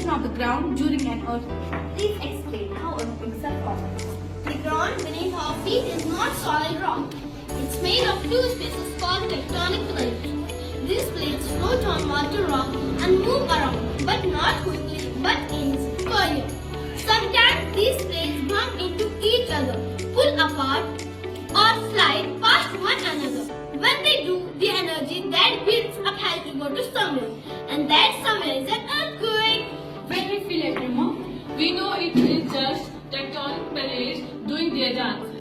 motion of the ground during an earthquake. Please explain how earthquakes are formed. The ground beneath our feet is not solid rock. It's made of two spaces called tectonic plates. These plates float on water rock and move around, but not quickly, but inch per year. Sometimes these plates bump into each other, pull apart, or slide past one another. When they do, the energy that builds up has to go to somewhere, and that somewhere is an earthquake. When we feel a tremor, we know it is just tectonic plates doing their dance.